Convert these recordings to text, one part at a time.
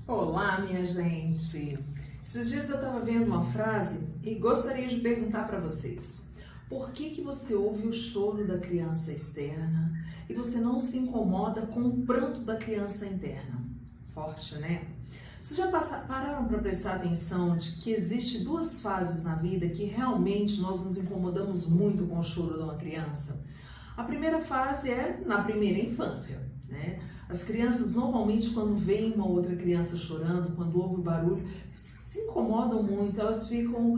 Olá, minha gente! Esses dias eu estava vendo uma frase e gostaria de perguntar para vocês. Por que você ouve o choro da criança externa e você não se incomoda com o pranto da criança interna? Forte, né? Vocês já pararam para prestar atenção de que existe duas fases na vida que realmente nós nos incomodamos muito com o choro de uma criança? A primeira fase é na primeira infância, né? As crianças normalmente quando veem uma outra criança chorando, quando ouvem o barulho, se incomodam muito, elas ficam,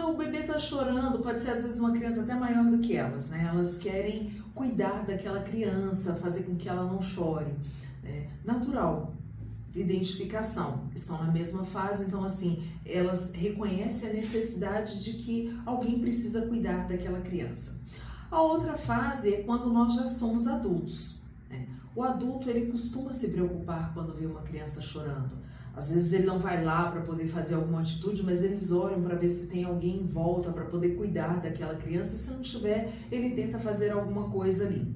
o bebê tá chorando, pode ser às vezes uma criança até maior do que elas, né? Elas querem cuidar daquela criança, fazer com que ela não chore, né? Natural, identificação, estão na mesma fase, então assim, elas reconhecem a necessidade de que alguém precisa cuidar daquela criança. A outra fase é quando nós já somos adultos. O adulto, ele costuma se preocupar quando vê uma criança chorando. Às vezes ele não vai lá para poder fazer alguma atitude, mas eles olham para ver se tem alguém em volta para poder cuidar daquela criança. Se não tiver, ele tenta fazer alguma coisa ali,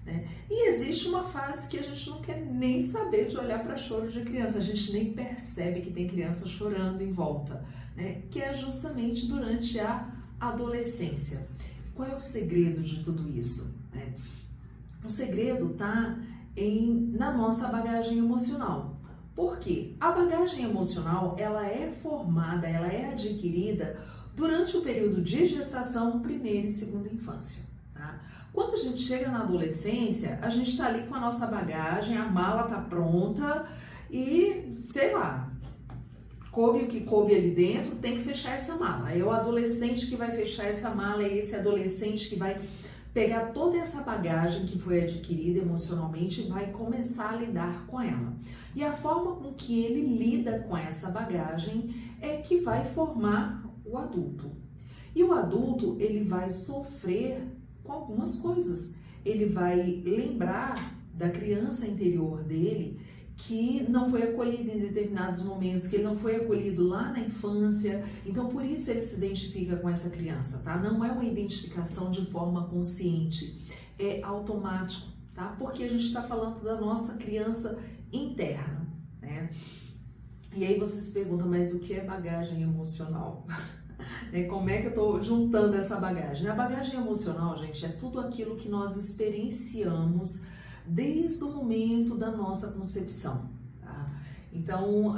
né? E existe uma fase que a gente não quer nem saber de olhar para choro de criança. A gente nem percebe que tem criança chorando em volta, né? Que é justamente durante a adolescência. Qual é o segredo de tudo isso, né? O segredo está na nossa bagagem emocional. Por quê? A bagagem emocional, ela é formada, ela é adquirida durante o período de gestação, primeira e segunda infância, tá? Quando a gente chega na adolescência, a gente está ali com a nossa bagagem, a mala está pronta e, sei lá, coube o que coube ali dentro, tem que fechar essa mala. É o adolescente que vai fechar essa mala, é esse adolescente que vai pegar toda essa bagagem que foi adquirida emocionalmente e vai começar a lidar com ela. E a forma com que ele lida com essa bagagem é que vai formar o adulto. E o adulto, ele vai sofrer com algumas coisas. Ele vai lembrar da criança interior dele que não foi acolhido em determinados momentos, que ele não foi acolhido lá na infância, então por isso ele se identifica com essa criança, tá? Não é uma identificação de forma consciente, é automático, tá? Porque a gente está falando da nossa criança interna, né? E aí você se pergunta, mas o que é bagagem emocional? Como é que eu estou juntando essa bagagem? A bagagem emocional, gente, é tudo aquilo que nós experienciamos desde o momento da nossa concepção, tá? Então,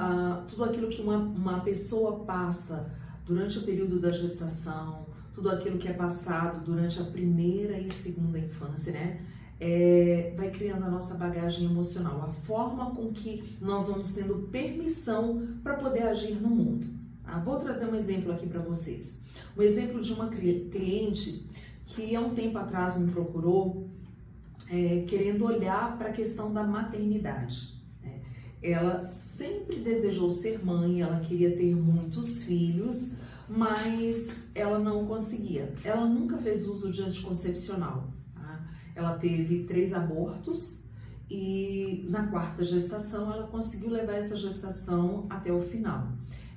tudo aquilo que uma pessoa passa durante o período da gestação, tudo aquilo que é passado durante a primeira e segunda infância, né? Vai criando a nossa bagagem emocional, a forma com que nós vamos tendo permissão para poder agir no mundo. Tá? Vou trazer um exemplo aqui para vocês. Um exemplo de uma cliente que há um tempo atrás me procurou, querendo olhar para a questão da maternidade, né? Ela sempre desejou ser mãe, ela queria ter muitos filhos, mas ela não conseguia. Ela nunca fez uso de anticoncepcional, tá? Ela teve 3 abortos e na 4ª gestação ela conseguiu levar essa gestação até o final.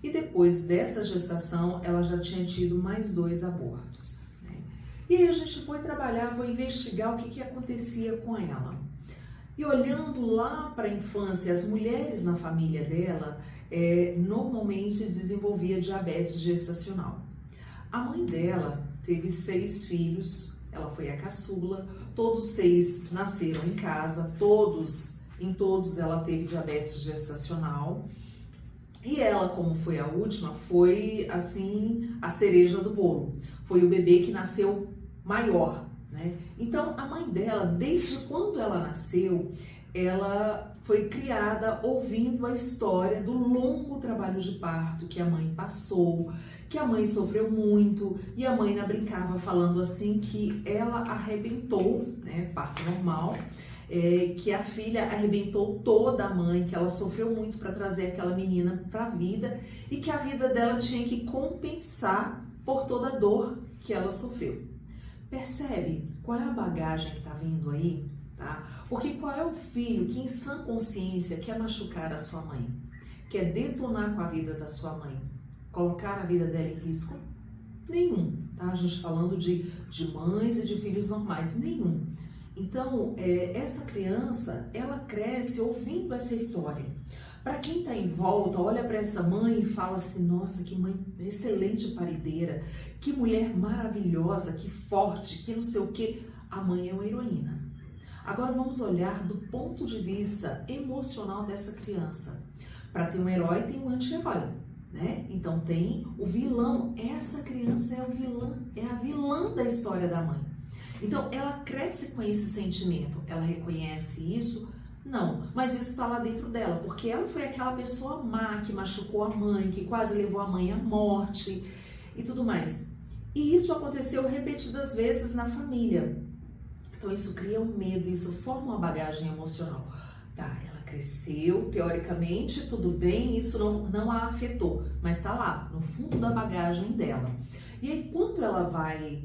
E depois dessa gestação ela já tinha tido mais 2 abortos. E aí a gente foi trabalhar, foi investigar o que acontecia com ela. E olhando lá para a infância, as mulheres na família dela normalmente desenvolvia diabetes gestacional. A mãe dela teve 6 filhos, ela foi a caçula, todos 6 nasceram em casa, em todos ela teve diabetes gestacional. E ela, como foi a última, foi assim a cereja do bolo. Foi o bebê que nasceu maior, né? Então, a mãe dela, desde quando ela nasceu, ela foi criada ouvindo a história do longo trabalho de parto que a mãe passou, que a mãe sofreu muito, e a mãe brincava falando assim que ela arrebentou, né, parto normal, que a filha arrebentou toda a mãe, que ela sofreu muito para trazer aquela menina para a vida e que a vida dela tinha que compensar por toda a dor que ela sofreu. Percebe qual é a bagagem que está vindo aí, tá? Porque qual é o filho que em sã consciência quer machucar a sua mãe? Quer detonar com a vida da sua mãe? Colocar a vida dela em risco? Nenhum, tá? A gente falando de mães e de filhos normais, nenhum. Então, essa criança, ela cresce ouvindo essa história. Para quem está em volta, olha para essa mãe e fala assim, nossa, que mãe excelente parideira, que mulher maravilhosa, que forte, que não sei o quê. A mãe é uma heroína. Agora vamos olhar do ponto de vista emocional dessa criança. Para ter um herói, tem um anti-herói, né? Então tem o vilão. Essa criança é o vilã, é a vilã da história da mãe. Então ela cresce com esse sentimento. Ela reconhece isso? Não, mas isso está lá dentro dela, porque ela foi aquela pessoa má que machucou a mãe, que quase levou a mãe à morte e tudo mais. E isso aconteceu repetidas vezes na família. Então isso cria um medo, isso forma uma bagagem emocional. Tá, ela cresceu, teoricamente, tudo bem, isso não a afetou, mas está lá, no fundo da bagagem dela. E aí quando ela vai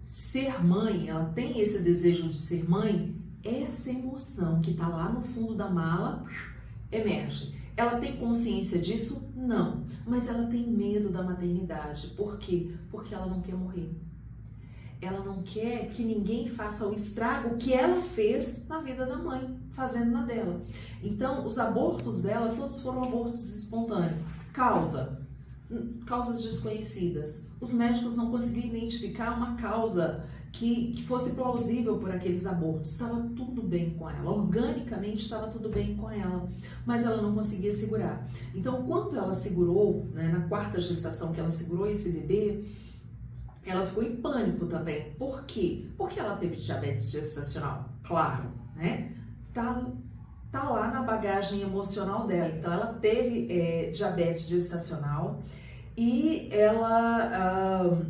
ser mãe, ela tem esse desejo de ser mãe, essa emoção que está lá no fundo da mala emerge. Ela tem consciência disso? Não. Mas ela tem medo da maternidade. Por quê? Porque ela não quer morrer. Ela não quer que ninguém faça o estrago que ela fez na vida da mãe, fazendo na dela. Então, os abortos dela, todos foram abortos espontâneos. Causas desconhecidas. Os médicos não conseguiam identificar uma causa que fosse plausível por aqueles abortos. Estava tudo bem com ela, organicamente estava tudo bem com ela, mas ela não conseguia segurar. Então, quando ela segurou, né, na 4ª gestação que ela segurou esse bebê, ela ficou em pânico também. Por quê? Porque ela teve diabetes gestacional, claro, né? Tá lá na bagagem emocional dela. Então, ela teve diabetes gestacional e ela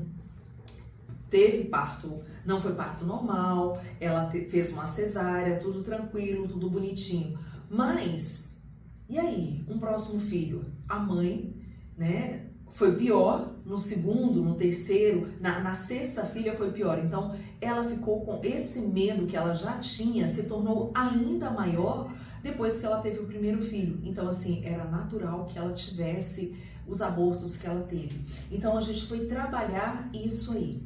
teve parto, não foi parto normal, ela fez uma cesárea, tudo tranquilo, tudo bonitinho. Mas, e aí? Um próximo filho? A mãe, né? Foi pior, no segundo, no terceiro, na 6ª filha foi pior. Então, ela ficou com esse medo que ela já tinha, se tornou ainda maior depois que ela teve o primeiro filho. Então, assim, era natural que ela tivesse os abortos que ela teve. Então, a gente foi trabalhar isso aí.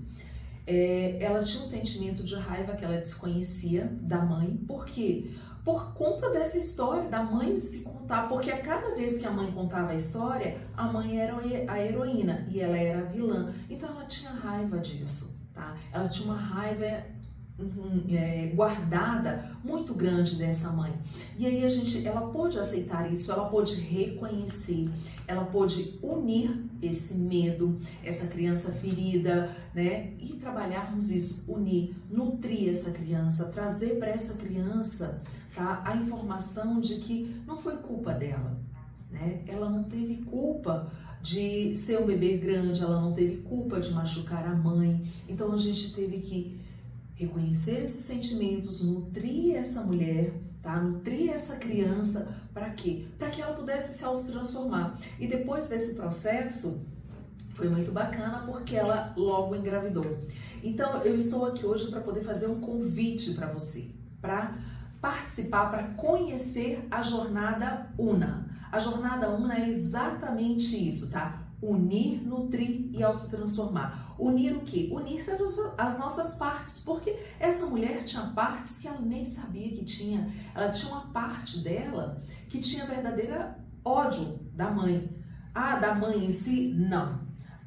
Ela tinha um sentimento de raiva que ela desconhecia da mãe. Por quê? Por conta dessa história da mãe se contar, porque a cada vez que a mãe contava a história, a mãe era a heroína e ela era a vilã. Então ela tinha raiva disso, tá? Ela tinha uma raiva guardada muito grande dessa mãe. E aí ela pôde aceitar isso, ela pôde reconhecer, ela pôde unir esse medo, essa criança ferida, né? E trabalharmos isso, unir, nutrir essa criança, trazer para essa criança, tá, a informação de que não foi culpa dela, né? Ela não teve culpa de ser um bebê grande, ela não teve culpa de machucar a mãe. Então a gente teve que reconhecer esses sentimentos, nutrir essa mulher, tá? Nutrir essa criança, para quê? Para que ela pudesse se autotransformar. E depois desse processo, foi muito bacana porque ela logo engravidou. Então, eu estou aqui hoje para poder fazer um convite para você, para participar, para conhecer a Jornada Una. A Jornada Una é exatamente isso, tá? Unir, nutrir e autotransformar. Unir o quê? Unir as nossas partes, porque essa mulher tinha partes que ela nem sabia que tinha. Ela tinha uma parte dela que tinha verdadeiro ódio da mãe. Ah, da mãe em si? Não.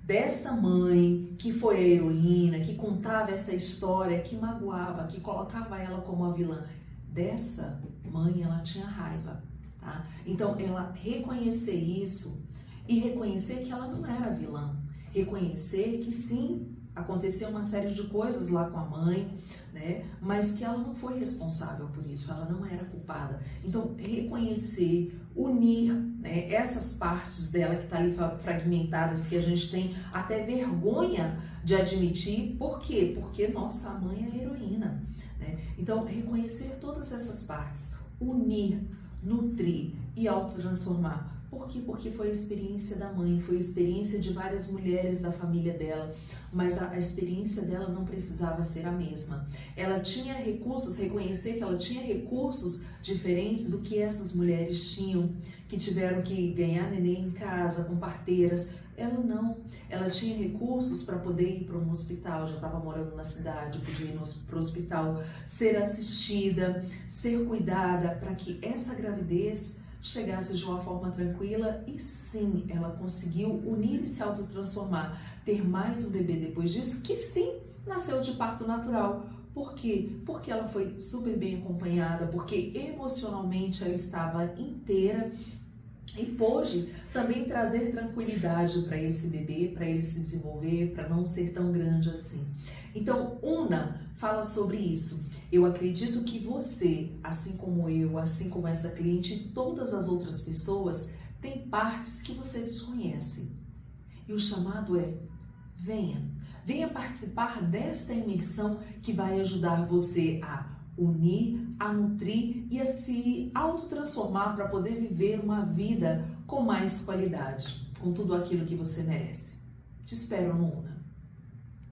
Dessa mãe que foi a heroína, que contava essa história, que magoava, que colocava ela como a vilã. Dessa mãe ela tinha raiva, tá? Então, ela reconhecer isso e reconhecer que ela não era vilã. Reconhecer que sim, aconteceu uma série de coisas lá com a mãe, né? Mas que ela não foi responsável por isso, ela não era culpada. Então, reconhecer, unir, né, essas partes dela que tá ali fragmentadas, que a gente tem até vergonha de admitir. Por quê? Porque nossa mãe é a heroína, né? Então, reconhecer todas essas partes, unir, nutrir e autotransformar. Por quê? Porque foi a experiência da mãe, foi a experiência de várias mulheres da família dela, mas a experiência dela não precisava ser a mesma. Ela tinha recursos, reconhecer que ela tinha recursos diferentes do que essas mulheres tinham, que tiveram que ganhar neném em casa, com parteiras. Ela não, ela tinha recursos para poder ir para um hospital, já estava morando na cidade, podia ir para o hospital, ser assistida, ser cuidada, para que essa gravidez chegasse de uma forma tranquila e sim, ela conseguiu unir e se autotransformar, ter mais um bebê depois disso, que sim, nasceu de parto natural. Por quê? Porque ela foi super bem acompanhada, porque emocionalmente ela estava inteira e pôde também trazer tranquilidade para esse bebê, para ele se desenvolver, para não ser tão grande assim. Então, Una fala sobre isso. Eu acredito que você, assim como eu, assim como essa cliente e todas as outras pessoas, tem partes que você desconhece. E o chamado é: venha, venha participar desta imersão que vai ajudar você a unir, a nutrir e a se autotransformar para poder viver uma vida com mais qualidade, com tudo aquilo que você merece. Te espero no Una.